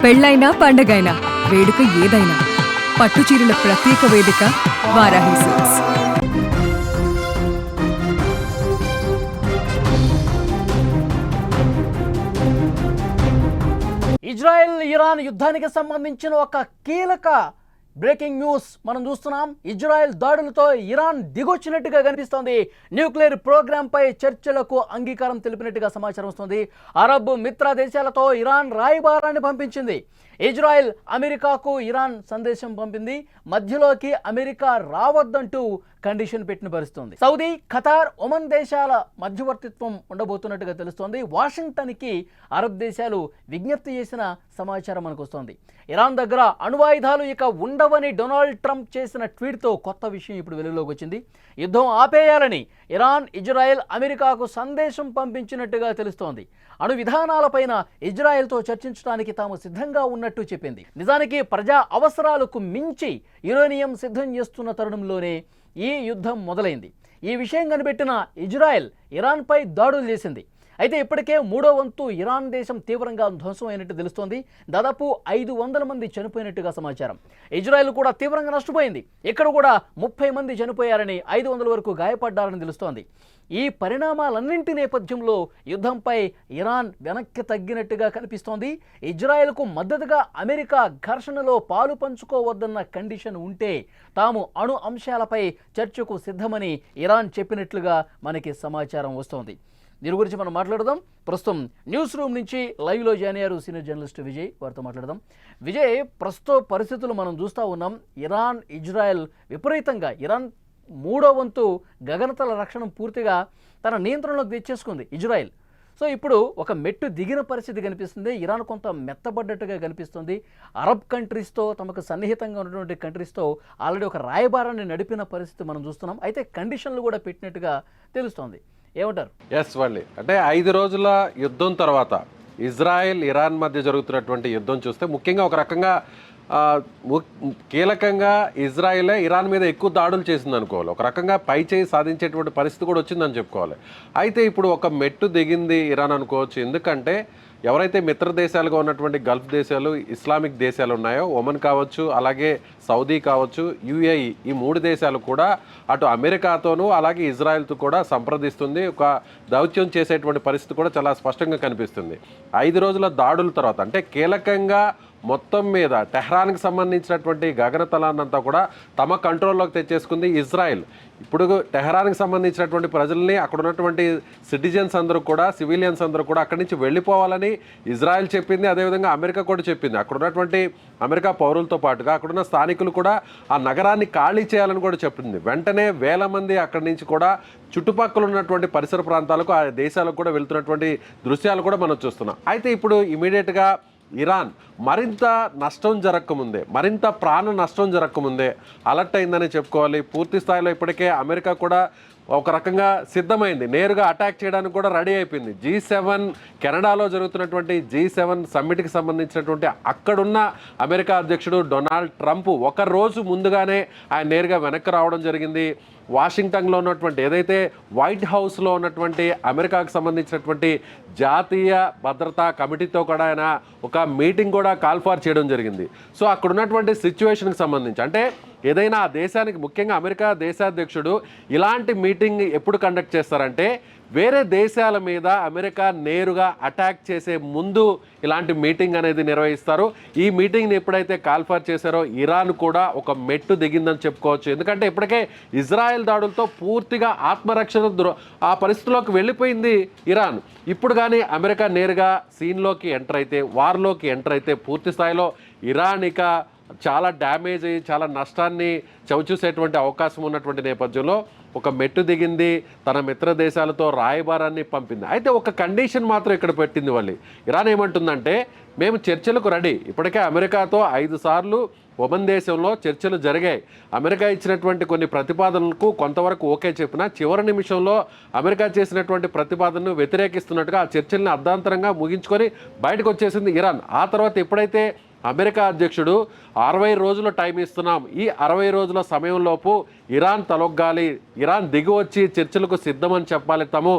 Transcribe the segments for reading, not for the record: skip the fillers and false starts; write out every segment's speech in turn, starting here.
పెళ్ళైనా పండగైనా వేడుక ఏదైనా పట్టుచీరల ప్రత్యేక వేదిక వారాహి సిల్క్స్. ఇజ్రాయెల్ ఇరాన్ యుద్ధానికి సంబంధించిన ఒక కీలక బ్రేకింగ్ న్యూస్ మనం చూస్తున్నాం. ఇజ్రాయెల్ దాడులతో ఇరాన్ దిగొచ్చినట్టుగా కనిపిస్తోంది. న్యూక్లియర్ ప్రోగ్రాంపై చర్చలకు అంగీకారం తెలిపినట్టుగా సమాచారం వస్తుంది. అరబ్ మిత్ర దేశాలతో ఇరాన్ రాయబారాన్ని పంపించింది. ఇజ్రాయెల్ అమెరికాకు ఇరాన్ సందేశం పంపింది. మధ్యలోకి అమెరికా రావద్దంటూ కండిషన్ పెట్టిన పరిస్థితుంది. సౌదీ, ఖతార్, ఒమన్ దేశాల మధ్యవర్తిత్వం ఉండబోతున్నట్టుగా తెలుస్తోంది. వాషింగ్టన్కి అరబ్ దేశాలు విజ్ఞప్తి చేసిన సమాచారం మనకు వస్తోంది. ఇరాన్ దగ్గర అణ్వాయుధాలు ఇక ఉండవని డొనాల్డ్ ట్రంప్ చేసిన ట్వీట్తో కొత్త విషయం ఇప్పుడు వెలుగులోకి వచ్చింది. యుద్ధం ఆపేయాలని ఇరాన్, ఇజ్రాయెల్ అమెరికాకు సందేశం పంపించినట్టుగా తెలుస్తోంది. అణు విధానాలపైన ఇజ్రాయెల్తో చర్చించడానికి తాము సిద్ధంగా ఉన్నట్టు చెప్పింది. నిజానికి ప్రజా అవసరాలకు మించి యురేనియం సిద్ధం చేస్తున్న తరుణంలోనే ఈ యుద్ధం మొదలైంది. ఈ విషయం కనిపెట్టిన ఇజ్రాయెల్ ఇరాన్పై దాడులు చేసింది. అయితే ఇప్పటికే మూడో వంతు ఇరాన్ దేశం తీవ్రంగా ధ్వంసమైనట్టు తెలుస్తోంది. దాదాపు 500 మంది చనిపోయినట్టుగా సమాచారం. ఇజ్రాయెల్ కూడా తీవ్రంగా నష్టపోయింది. ఇక్కడ కూడా 30 మంది చనిపోయారని, 500 వరకు గాయపడ్డారని తెలుస్తోంది. ఈ పరిణామాలన్నింటి నేపథ్యంలో యుద్ధంపై ఇరాన్ వెనక్కి తగ్గినట్టుగా కనిపిస్తోంది. ఇజ్రాయెల్కు మద్దతుగా అమెరికా ఘర్షణలో పాలు పంచుకోవద్దన్న కండిషన్ ఉంటే తాము అణు అంశాలపై చర్చకు సిద్ధమని ఇరాన్ చెప్పినట్లుగా మనకి సమాచారం వస్తోంది. దీని గురించి మనం మాట్లాడదాం. ప్రస్తుతం న్యూస్ రూమ్ నుంచి లైవ్లో జాయిన్ అయ్యారు సీనియర్ జర్నలిస్ట్ విజయ్. వారితో మాట్లాడదాం. విజయ్, ప్రస్తుత పరిస్థితులు మనం చూస్తూ ఉన్నాం. ఇరాన్, ఇజ్రాయెల్ విపరీతంగా, ఇరాన్ మూడో వంతు గగనతల రక్షణ పూర్తిగా తన నియంత్రణలోకి తెచ్చేసుకుంది ఇజ్రాయెల్. సో ఇప్పుడు ఒక మెట్టు దిగిన పరిస్థితి కనిపిస్తుంది. ఇరాన్ కొంత మెత్తబడ్డట్టుగా కనిపిస్తుంది. అరబ్ కంట్రీస్తో, తమకు సన్నిహితంగా ఉన్నటువంటి కంట్రీస్తో ఆల్రెడీ ఒక రాయబారాన్ని నడిపిన పరిస్థితి మనం చూస్తున్నాం. అయితే కండిషన్లు కూడా పెట్టినట్టుగా తెలుస్తోంది. ఏమంటారు? ఎస్ వాళ్ళి అంటే 5 రోజుల యుద్ధం తర్వాత ఇజ్రాయెల్, ఇరాన్ మధ్య జరుగుతున్నటువంటి యుద్ధం చూస్తే ముఖ్యంగా ఒక రకంగా కీలకంగా ఇజ్రాయెలే ఇరాన్ మీద ఎక్కువ దాడులు చేసింది అనుకోవాలి. ఒక రకంగా పై చేయి సాధించేటువంటి పరిస్థితి కూడా వచ్చిందని చెప్పుకోవాలి. అయితే ఇప్పుడు ఒక మెట్టు దిగింది ఇరాన్ అనుకోవచ్చు. ఎందుకంటే ఎవరైతే మిత్ర దేశాలుగా ఉన్నటువంటి గల్ఫ్ దేశాలు, ఇస్లామిక్ దేశాలు ఉన్నాయో, ఒమన్ కావచ్చు, అలాగే సౌదీ కావచ్చు, యుఏఈ, ఈ 3 దేశాలు కూడా అటు అమెరికాతోనూ అలాగే ఇజ్రాయెల్తో కూడా సంప్రదిస్తుంది. ఒక దౌత్యం చేసేటువంటి పరిస్థితి కూడా చాలా స్పష్టంగా కనిపిస్తుంది. 5 రోజుల దాడుల తర్వాత అంటే కీలకంగా మొత్తం మీద టెహ్రాన్కి సంబంధించినటువంటి గగనతలాన్నంతా కూడా తమ కంట్రోల్లోకి తెచ్చేసుకుంది ఇజ్రాయెల్. ఇప్పుడు టెహ్రాన్కి సంబంధించినటువంటి ప్రజల్ని, అక్కడ ఉన్నటువంటి సిటిజన్స్ అందరూ కూడా, సివిలియన్స్ అందరూ కూడా అక్కడి నుంచి వెళ్ళిపోవాలని ఇజ్రాయెల్ చెప్పింది. అదేవిధంగా అమెరికా కూడా చెప్పింది. అక్కడ ఉన్నటువంటి అమెరికా పౌరులతో పాటుగా అక్కడున్న స్థానికులు కూడా ఆ నగరాన్ని ఖాళీ చేయాలని కూడా చెప్పింది. వెంటనే వేల మంది అక్కడి నుంచి కూడా చుట్టుపక్కల ఉన్నటువంటి పరిసర ప్రాంతాలకు, ఆ దేశాలకు కూడా వెళ్తున్నటువంటి దృశ్యాలు కూడా మనం చూస్తున్నాం. అయితే ఇప్పుడు ఇమీడియట్గా ఇరాన్ మరింత నష్టం జరగకముందే, మరింత ప్రాణ నష్టం జరగకముందే అలర్ట్ అయిందని చెప్పుకోవాలి. పూర్తి స్థాయిలో ఇప్పటికే అమెరికా కూడా ఒక రకంగా సిద్ధమైంది, నేరుగా అటాక్ చేయడానికి కూడా రెడీ అయిపోయింది. G7 కెనడాలో జరుగుతున్నటువంటి G7 సమ్మిట్కి సంబంధించినటువంటి అక్కడున్న అమెరికా అధ్యక్షుడు డొనాల్డ్ ట్రంప్ ఒక రోజు ముందుగానే ఆయన నేరుగా వెనక్కి రావడం జరిగింది. వాషింగ్టన్లో ఉన్నటువంటి ఏదైతే వైట్ హౌస్లో ఉన్నటువంటి అమెరికాకు సంబంధించినటువంటి జాతీయ భద్రతా కమిటీతో కూడా ఆయన ఒక మీటింగ్ కూడా కాల్ఫార్ చేయడం జరిగింది. సో అక్కడ ఉన్నటువంటి సిచ్యువేషన్కి సంబంధించి అంటే ఏదైనా ఆ దేశానికి, ముఖ్యంగా అమెరికా దేశాధ్యక్షుడు ఇలాంటి మీటింగ్ ఎప్పుడు కండక్ట్ చేస్తారంటే వేరే దేశాల మీద అమెరికా నేరుగా అటాక్ చేసే ముందు ఇలాంటి మీటింగ్ అనేది నిర్వహిస్తారు. ఈ మీటింగ్ని ఎప్పుడైతే కాల్ఫార్ చేశారో ఇరాన్ కూడా ఒక మెట్టు దిగిందని చెప్పుకోవచ్చు. ఎందుకంటే ఇప్పటికే ఇజ్రాయెల్ దాడులతో పూర్తిగా ఆత్మరక్షణ ఆ పరిస్థితిలోకి వెళ్ళిపోయింది ఇరాన్. ఇప్పుడు కానీ అమెరికా నేరుగా సీన్లోకి ఎంటర్ అయితే, వార్లోకి ఎంటర్ అయితే పూర్తి స్థాయిలో ఇరాన్ ఇక చాలా డ్యామేజ్ అయ్యి చాలా నష్టాన్ని చవిచూసేటువంటి అవకాశం ఉన్నటువంటి నేపథ్యంలో ఒక మెట్టు దిగింది, తన మిత్ర దేశాలతో రాయబారాన్ని పంపింది. అయితే ఒక కండిషన్ మాత్రం ఇక్కడ పెట్టింది వాళ్ళు. ఇరాన్ ఏమంటుందంటే, మేము చర్చలకు రెడీ. ఇప్పటికే అమెరికాతో 5 సార్లు ఒమన్ దేశంలో చర్చలు జరిగాయి. అమెరికా ఇచ్చినటువంటి కొన్ని ప్రతిపాదనలకు కొంతవరకు ఓకే చెప్పినా చివరి నిమిషంలో అమెరికా చేసినటువంటి ప్రతిపాదనను వ్యతిరేకిస్తున్నట్టుగా ఆ చర్చల్ని అర్ధాంతరంగా ముగించుకొని బయటకు వచ్చేసింది ఇరాన్. ఆ తర్వాత ఎప్పుడైతే అమెరికా అధ్యక్షుడు 60 రోజుల టైం ఇస్తున్నాం, ఈ 60 రోజుల సమయంలోపు ఇరాన్ తలొగ్గాలి, ఇరాన్ దిగి వచ్చి చర్చలకు సిద్ధమని చెప్పాలి, తాము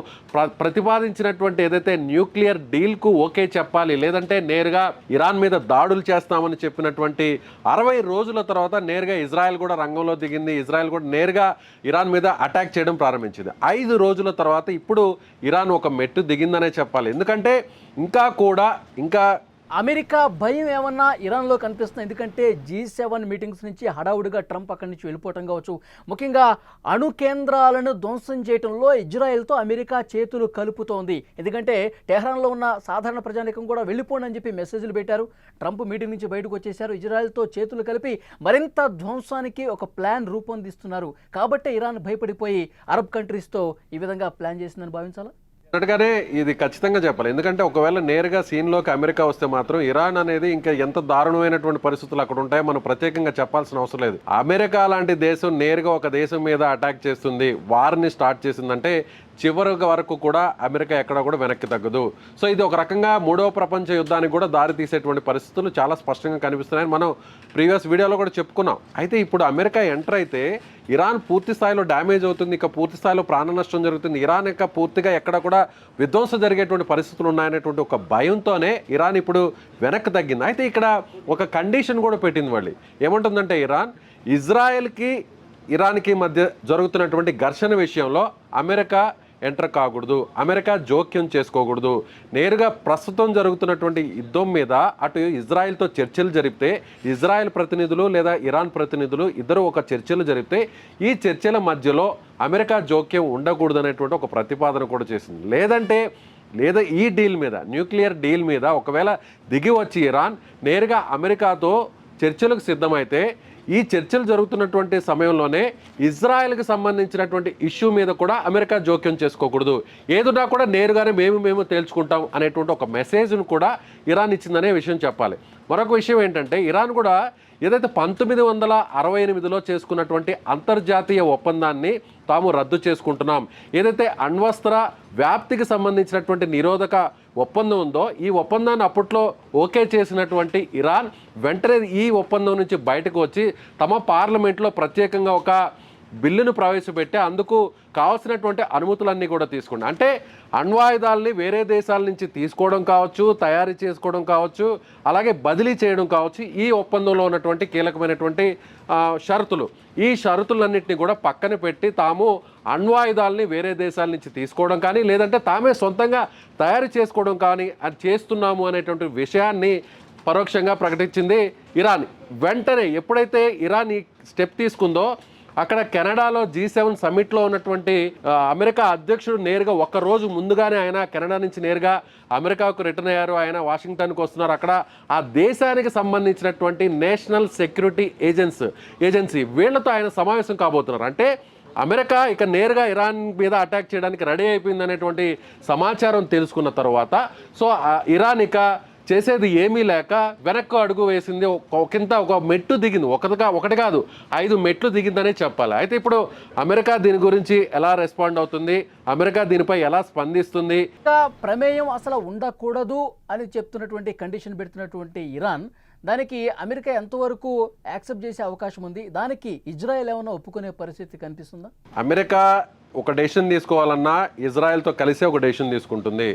ప్రతిపాదించినటువంటి ఏదైతే న్యూక్లియర్ డీల్కు ఓకే చెప్పాలి, లేదంటే నేరుగా ఇరాన్ మీద దాడులు చేస్తామని చెప్పినటువంటి 60 రోజుల తర్వాత నేరుగా ఇజ్రాయెల్ కూడా రంగంలో దిగింది. ఇజ్రాయెల్ కూడా నేరుగా ఇరాన్ మీద అటాక్ చేయడం ప్రారంభించింది. 5 రోజుల తర్వాత ఇప్పుడు ఇరాన్ ఒక మెట్టు దిగిందనే చెప్పాలి. ఎందుకంటే ఇంకా అమెరికా భయం ఏమన్నా ఇరాన్లో కనిపిస్తుంది. ఎందుకంటే G7 మీటింగ్స్ నుంచి హడావుడిగా ట్రంప్ అక్కడి నుంచి వెళ్ళిపోవటం కావచ్చు, ముఖ్యంగా అణు కేంద్రాలను ధ్వంసం చేయడంలో ఇజ్రాయెల్తో అమెరికా చేతులు కలుపుతోంది. ఎందుకంటే టెహ్రాన్లో ఉన్న సాధారణ ప్రజానికం కూడా వెళ్ళిపోండి అని చెప్పి మెసేజ్లు పెట్టారు. ట్రంప్ మీటింగ్ నుంచి బయటకు వచ్చేశారు. ఇజ్రాయెల్తో చేతులు కలిపి మరింత ధ్వంసానికి ఒక ప్లాన్ రూపొందిస్తున్నారు. కాబట్టే ఇరాన్ భయపడిపోయి అరబ్ కంట్రీస్తో ఈ విధంగా ప్లాన్ చేసిందని భావించాలా? అన్నట్టుగానే ఇది ఖచ్చితంగా చెప్పాలి. ఎందుకంటే ఒకవేళ నేరుగా సీన్లోకి అమెరికా వస్తే మాత్రం ఇరాన్ అనేది ఇంకా ఎంత దారుణమైనటువంటి పరిస్థితులు అక్కడ ఉంటాయో మనం ప్రత్యేకంగా చెప్పాల్సిన అవసరం లేదు. అమెరికా లాంటి దేశం నేరుగా ఒక దేశం మీద అటాక్ చేస్తుంది, వార్ని స్టార్ట్ చేసిందంటే చివరి వరకు కూడా అమెరికా ఎక్కడ కూడా వెనక్కి తగ్గదు. సో ఇది ఒక రకంగా 3వ ప్రపంచ యుద్ధానికి కూడా దారి తీసేటువంటి పరిస్థితులు చాలా స్పష్టంగా కనిపిస్తున్నాయని మనం ప్రీవియస్ వీడియోలో కూడా చెప్పుకున్నాం. అయితే ఇప్పుడు అమెరికా ఎంటర్ అయితే ఇరాన్ పూర్తి స్థాయిలో డ్యామేజ్ అవుతుంది, ఇక పూర్తి స్థాయిలో ప్రాణ నష్టం జరుగుతుంది, ఇరాన్ యొక్క పూర్తిగా ఎక్కడ కూడా విధ్వంసం జరిగేటువంటి పరిస్థితులు ఉన్నాయనేటువంటి ఒక భయంతోనే ఇరాన్ ఇప్పుడు వెనక్కి తగ్గింది. అయితే ఇక్కడ ఒక కండిషన్ కూడా పెట్టింది వాళ్ళు. ఏమంటుందంటే ఇరాన్కి మధ్య జరుగుతున్నటువంటి ఘర్షణ విషయంలో అమెరికా ఎంటర్ కాకూడదు, అమెరికా జోక్యం చేసుకోకూడదు, నేరుగా ప్రస్తుతం జరుగుతున్నటువంటి యుద్ధం మీద అటు ఇజ్రాయెల్తో చర్చలు జరిపితే ఇజ్రాయెల్ ప్రతినిధులు లేదా ఇరాన్ ప్రతినిధులు ఇద్దరు ఒక చర్చలు జరిపితే ఈ చర్చల మధ్యలో అమెరికా జోక్యం ఉండకూడదు అనేటువంటి ఒక ప్రతిపాదన కూడా చేసింది. లేదా ఈ డీల్ మీద, న్యూక్లియర్ డీల్ మీద ఒకవేళ దిగి వచ్చి ఇరాన్ నేరుగా అమెరికాతో చర్చలకు సిద్ధమైతే ఈ చర్చలు జరుగుతున్నటువంటి సమయంలోనే ఇజ్రాయెల్కి సంబంధించినటువంటి ఇష్యూ మీద కూడా అమెరికా జోక్యం చేసుకోకూడదు, ఏదున్నా కూడా నేరుగానే మేము తేల్చుకుంటాం అనేటువంటి ఒక మెసేజ్ను కూడా ఇరాన్ ఇచ్చిందనే విషయం చెప్పాలి. మరొక విషయం ఏంటంటే ఇరాన్ కూడా ఏదైతే 1968లో చేసుకున్నటువంటి అంతర్జాతీయ ఒప్పందాన్ని తాము రద్దు చేసుకుంటున్నాం, ఏదైతే అణ్వస్త్ర వ్యాప్తికి సంబంధించినటువంటి నిరోధక ఒప్పందం ఉందో ఈ ఒప్పందాన్ని అప్పట్లో ఓకే చేసినటువంటి ఇరాన్ వెంటనే ఈ ఒప్పందం నుంచి బయటకు వచ్చి తమ పార్లమెంట్లో ప్రత్యేకంగా ఒక బిల్లును ప్రవేశపెట్టి అందుకు కావాల్సినటువంటి అనుమతులన్నీ కూడా తీసుకుంది. అంటే అణ్వాయుధాలని వేరే దేశాల నుంచి తీసుకోవడం కావచ్చు, తయారు చేసుకోవడం కావచ్చు, అలాగే బదిలీ చేయడం కావచ్చు, ఈ ఒప్పందంలో ఉన్నటువంటి కీలకమైనటువంటి షరతులు. ఈ షరతులన్నింటినీ కూడా పక్కన పెట్టి తాము అణ్వాయుధాలని వేరే దేశాల నుంచి తీసుకోవడం కానీ లేదంటే తామే సొంతంగా తయారు చేసుకోవడం కానీ అది చేస్తున్నాము అనేటువంటి విషయాన్ని పరోక్షంగా ప్రకటించింది ఇరాన్. వెంటనే ఎప్పుడైతే ఇరాన్ ఈ స్టెప్ తీసుకుందో అక్కడ కెనడాలో G7 సమ్మిట్లో ఉన్నటువంటి అమెరికా అధ్యక్షుడు నేరుగా ఒక రోజు ముందుగానే ఆయన కెనడా నుంచి నేరుగా అమెరికాకు రిటర్న్ అయ్యారు. ఆయన వాషింగ్టన్కి వస్తున్నారు. అక్కడ ఆ దేశానికి సంబంధించినటువంటి నేషనల్ సెక్యూరిటీ ఏజెన్సీ వీళ్లతో ఆయన సమావేశం కాబోతున్నారు. అంటే అమెరికా ఇక నేరుగా ఇరాన్ మీద అటాక్ చేయడానికి రెడీ అయిపోయింది అనేటువంటి సమాచారం తెలుసుకున్న తర్వాత సో ఇరాన్ ఇక చేసేది ఏమీ లేక వెనక్కు అడుగు వేసింది, ఒక మెట్టు దిగింది, ఒకటి కాదు 5 మెట్లు దిగిందనే చెప్పాలి. అయితే ఇప్పుడు అమెరికా దీని గురించి ఎలా రెస్పాండ్ అవుతుంది, అమెరికా దీనిపై ఎలా స్పందిస్తుంది? ప్రమేయం అసలు ఉండకూడదు అని చెప్తున్నటువంటి కండిషన్ పెడుతున్నటువంటి ఇరాన్ దానికి అమెరికా ఎంతవరకు యాక్సెప్ట్ చేసే అవకాశం ఉంది? దానికి ఇజ్రాయెల్ ఏమైనా ఒప్పుకునే పరిస్థితి కనిపిస్తుందా? అమెరికా ఒక డెసిషన్ తీసుకోవాలన్నా ఇజ్రాయెల్తో కలిసే ఒక డెసిషన్ తీసుకుంటుంది.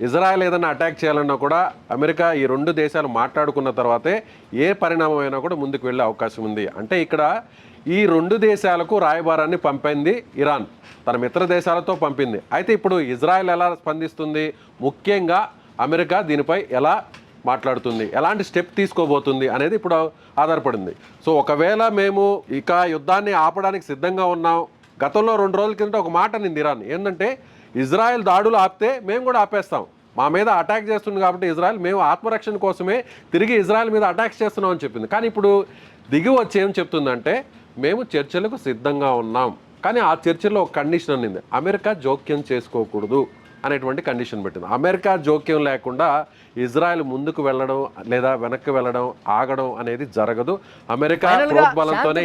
ఇజ్రాయెల్ ఏదైనా అటాక్ చేయాలన్నా కూడా అమెరికా ఈ 2 దేశాలు మాట్లాడుకున్న తర్వాతే ఏ పరిణామం అయినా కూడా ముందుకు వెళ్ళే అవకాశం ఉంది. అంటే ఇక్కడ ఈ 2 దేశాలకు రాయబారాన్ని పంపింది ఇరాన్, తన మిత్ర దేశాలతో పంపింది. అయితే ఇప్పుడు ఇజ్రాయెల్ ఎలా స్పందిస్తుంది, ముఖ్యంగా అమెరికా దీనిపై ఎలా మాట్లాడుతుంది, ఎలాంటి స్టెప్ తీసుకోబోతుంది అనేది ఇప్పుడు ఆధారపడింది. సో ఒకవేళ మేము ఇక యుద్ధాన్ని ఆపడానికి సిద్ధంగా ఉన్నాం, గతంలో 2 రోజుల కింద ఒక మాట నింది ఇరాన్, ఏంటంటే ఇజ్రాయెల్ దాడులు ఆపితే మేము కూడా ఆపేస్తాం, మా మీద అటాక్ చేస్తుంది కాబట్టి ఇజ్రాయెల్, మేము ఆత్మరక్షణ కోసమే తిరిగి ఇజ్రాయెల్ మీద అటాక్స్ చేస్తున్నాం అని చెప్పింది. కానీ ఇప్పుడు దిగి వచ్చి ఏం చెప్తుందంటే మేము చర్చలకు సిద్ధంగా ఉన్నాం, కానీ ఆ చర్చలో ఒక కండిషన్ అనింది, అమెరికా జోక్యం చేసుకోకూడదు అనేటువంటి కండిషన్ పెట్టింది. అమెరికా జోక్యం లేకుండా ఇజ్రాయెల్ ముందుకు వెళ్ళడం లేదా వెనక్కి వెళ్ళడం ఆగడం అనేది జరగదు. అమెరికా ప్రోద్బలంతోనే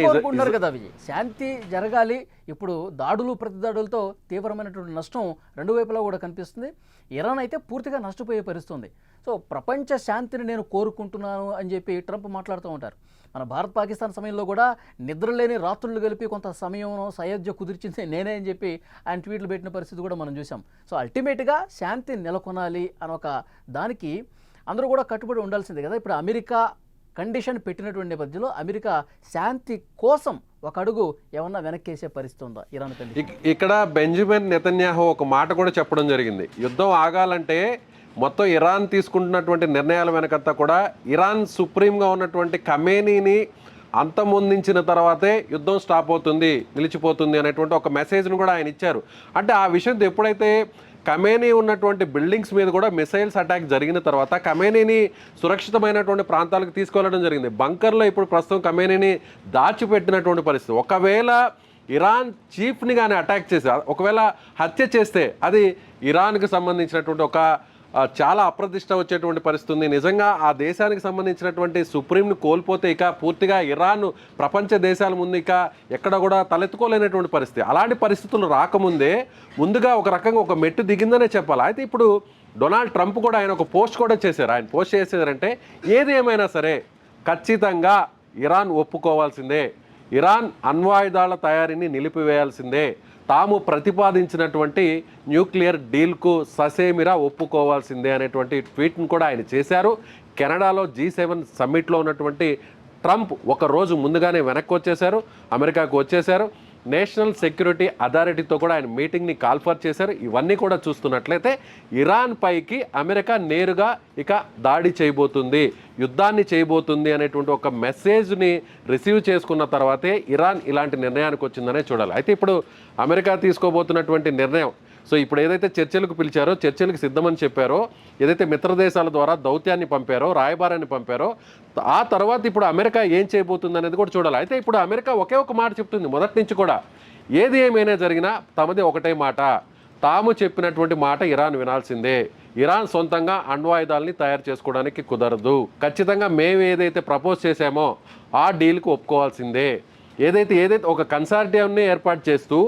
కదా శాంతి జరగాలి. ఇప్పుడు దాడులు ప్రతిదాడులతో తీవ్రమైనటువంటి నష్టం 2 వైపులా కూడా కనిపిస్తుంది. ఇరాన్ అయితే పూర్తిగా నష్టపోయే పరిస్థితుంది. సో ప్రపంచ శాంతిని నేను కోరుకుంటున్నాను అని చెప్పి ట్రంప్ మాట్లాడుతూ ఉంటారు. మన భారత్ పాకిస్తాన్ సమయంలో కూడా నిద్రలేని రాత్రులు కలిపి కొంత సమయం సయోధ్య కుదిర్చింది నేనే అని చెప్పి ఆయన ట్వీట్లు పెట్టిన పరిస్థితి కూడా మనం చూసాం. సో అల్టిమేట్గా శాంతి నెలకొనాలి అని ఒక దానికి అందరూ కూడా కట్టుబడి ఉండాల్సిందే కదా. ఇప్పుడు అమెరికా కండిషన్ పెట్టినటువంటి నేపథ్యంలో అమెరికా శాంతి కోసం ఒక అడుగు ఏమన్నా వెనక్కేసే పరిస్థితి ఉందా ఇరాన్ కండిషన్? ఇక్కడ బెంజమిన్ నెతన్యాహు ఒక మాట కూడా చెప్పడం జరిగింది. యుద్ధం ఆగాలంటే మొత్తం ఇరాన్ తీసుకుంటున్నటువంటి నిర్ణయాల వెనకంతా కూడా ఇరాన్ సుప్రీంగా ఉన్నటువంటి ఖమేనీని అంతమొందించిన తర్వాతే యుద్ధం స్టాప్ అవుతుంది, నిలిచిపోతుంది అనేటువంటి ఒక మెసేజ్ను కూడా ఆయన ఇచ్చారు. అంటే ఆ విషయం ఎప్పుడైతే ఖమేనీ ఉన్నటువంటి బిల్డింగ్స్ మీద కూడా మిసైల్స్ అటాక్ జరిగిన తర్వాత ఖమేనీని సురక్షితమైనటువంటి ప్రాంతాలకు తీసుకెళ్లడం జరిగింది. బంకర్లో ఇప్పుడు ప్రస్తుతం ఖమేనీని దాచిపెట్టినటువంటి పరిస్థితి. ఒకవేళ ఇరాన్ చీఫ్ని కానీ అటాక్ చేసి ఒకవేళ హత్య చేస్తే అది ఇరాన్కి సంబంధించినటువంటి ఒక చాలా అప్రతిష్ట వచ్చేటువంటి పరిస్థితి ఉంది. నిజంగా ఆ దేశానికి సంబంధించినటువంటి సుప్రీంని కోల్పోతే ఇక పూర్తిగా ఇరాన్ ప్రపంచ దేశాల ముందు ఇక ఎక్కడ కూడా తలెత్తుకోలేనటువంటి పరిస్థితి. అలాంటి పరిస్థితులు రాకముందే ముందుగా ఒక రకంగా ఒక మెట్టు దిగిందనే చెప్పాలి. అయితే ఇప్పుడు డొనాల్డ్ ట్రంప్ కూడా ఆయన ఒక పోస్ట్ కూడా చేశారు. ఆయన పోస్ట్ చేసేదంటే ఏది ఏమైనా సరే ఖచ్చితంగా ఇరాన్ ఒప్పుకోవాల్సిందే, ఇరాన్ అణ్వాయుధాల తయారీని నిలిపివేయాల్సిందే, తాము ప్రతిపాదించినటువంటి న్యూక్లియర్ డీల్కు ససేమిరా ఒప్పుకోవాల్సిందే అనేటువంటి ట్వీట్ను కూడా ఆయన చేశారు. కెనడాలో G7 సమ్మిట్లో ఉన్నటువంటి ట్రంప్ ఒక రోజు ముందుగానే వెనక్కి వచ్చేశారు, అమెరికాకు వచ్చేశారు. నేషనల్ సెక్యూరిటీ అథారిటీతో కూడా ఆయన మీటింగ్ని కాల్ఫర్ చేశారు. ఇవన్నీ కూడా చూస్తున్నట్లయితే ఇరాన్ పైకి అమెరికా నేరుగా ఇక దాడి చేయబోతుంది, యుద్ధాన్ని చేయబోతుంది అనేటువంటి ఒక మెసేజ్ని రిసీవ్ చేసుకున్న తర్వాతే ఇరాన్ ఇలాంటి నిర్ణయానికి వచ్చిందనే చూడాలి. అయితే ఇప్పుడు అమెరికా తీసుకోబోతున్నటువంటి నిర్ణయం, సో ఇప్పుడు ఏదైతే చర్చలకు పిలిచారో, చర్చలకు సిద్ధమని చెప్పారో, ఏదైతే మిత్రదేశాల ద్వారా దౌత్యాన్ని పంపారో, రాయబారాన్ని పంపారో, ఆ తర్వాత ఇప్పుడు అమెరికా ఏం చేయబోతుంది అనేది కూడా చూడాలి. అయితే ఇప్పుడు అమెరికా ఒకే ఒక మాట చెప్తుంది మొదటి నుంచి కూడా, ఏది ఏమైనా జరిగినా తమది ఒకటే మాట, తాము చెప్పినటువంటి మాట ఇరాన్ వినాల్సిందే, ఇరాన్ సొంతంగా అణ్వాయుధాలని తయారు చేసుకోవడానికి కుదరదు, ఖచ్చితంగా మేము ఏదైతే ప్రపోజ్ చేశామో ఆ డీల్కి ఒప్పుకోవాల్సిందే, ఏదైతే ఒక కన్సార్టియంని ఏర్పాటు చేస్తూ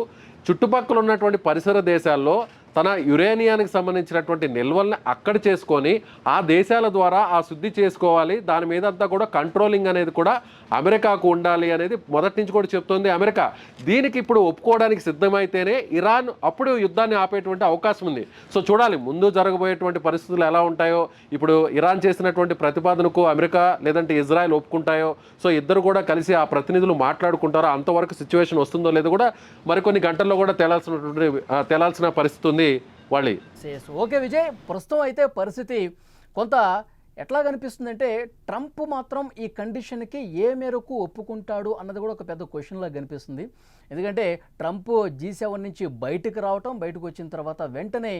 చుట్టుపక్కల ఉన్నటువంటి పరిసర దేశాల్లో తన యురేనియానికి సంబంధించినటువంటి నిల్వల్ని అక్కడ చేసుకొని ఆ దేశాల ద్వారా ఆ శుద్ధి చేసుకోవాలి, దాని మీద అంతా కూడా కంట్రోలింగ్ అనేది కూడా అమెరికాకు ఉండాలి అనేది మొదటి నుంచి కూడా చెప్తోంది అమెరికా. దీనికి ఇప్పుడు ఒప్పుకోవడానికి సిద్ధమైతేనే ఇరాన్ అప్పుడు యుద్ధాన్ని ఆపేటువంటి అవకాశం ఉంది. సో చూడాలి ముందు జరగబోయేటువంటి పరిస్థితులు ఎలా ఉంటాయో. ఇప్పుడు ఇరాన్ చేసినటువంటి ప్రతిపాదనకు అమెరికా లేదంటే ఇజ్రాయెల్ ఒప్పుకుంటాయో, సో ఇద్దరు కూడా కలిసి ఆ ప్రతినిధులు మాట్లాడుకుంటారో, అంతవరకు సిచ్యువేషన్ వస్తుందో లేదో కూడా మరికొన్ని గంటల్లో కూడా తేలాల్సిన పరిస్థితి ఉంది. వాళ్ళు ఓకే విజయ్, ప్రస్తుతం అయితే పరిస్థితి కొంత ఎట్లా కనిపిస్తుందంటే ట్రంప్ మాత్రం ఈ కండిషన్కి ఏ మేరకు ఒప్పుకుంటాడు అన్నది కూడా ఒక పెద్ద క్వశ్చన్లా కనిపిస్తుంది. ఎందుకంటే ట్రంప్ G7 నుంచి బయటకు వచ్చిన తర్వాత వెంటనే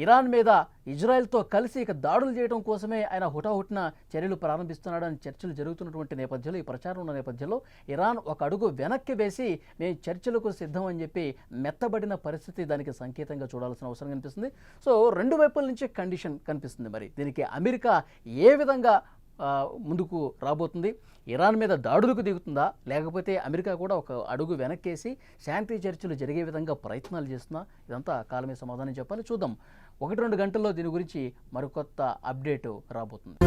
ఇరాన్ మీద ఇజ్రాయెల్తో కలిసి ఇక దాడులు చేయడం కోసమే ఆయన హుటాహుటిన చర్యలు ప్రారంభిస్తున్నాడని చర్చలు జరుగుతున్నటువంటి నేపథ్యంలో, ఈ ప్రచారం ఉన్న నేపథ్యంలో ఇరాన్ ఒక అడుగు వెనక్కి వేసి మేము చర్చలకు సిద్ధం అని చెప్పి మెత్తబడిన పరిస్థితి దానికి సంకేతంగా చూడాల్సిన అవసరం కనిపిస్తుంది. సో రెండు వైపుల నుంచి కండిషన్ కనిపిస్తుంది. మరి దీనికి అమెరికా ఏ విధంగా ముందుకు రాబోతుంది? ఇరాన్ మీద దాడులకు దిగుతుందా, లేకపోతే అమెరికా కూడా ఒక అడుగు వెనక్కేసి శాంతి చర్చలు జరిగే విధంగా ప్రయత్నాలు చేస్తున్నా? ఇదంతా కాలమే సమాధానం చెప్పాలి. చూద్దాం, 1-2 గంటల్లో దీని గురించి మరికొత్త అప్డేటు రాబోతుంది.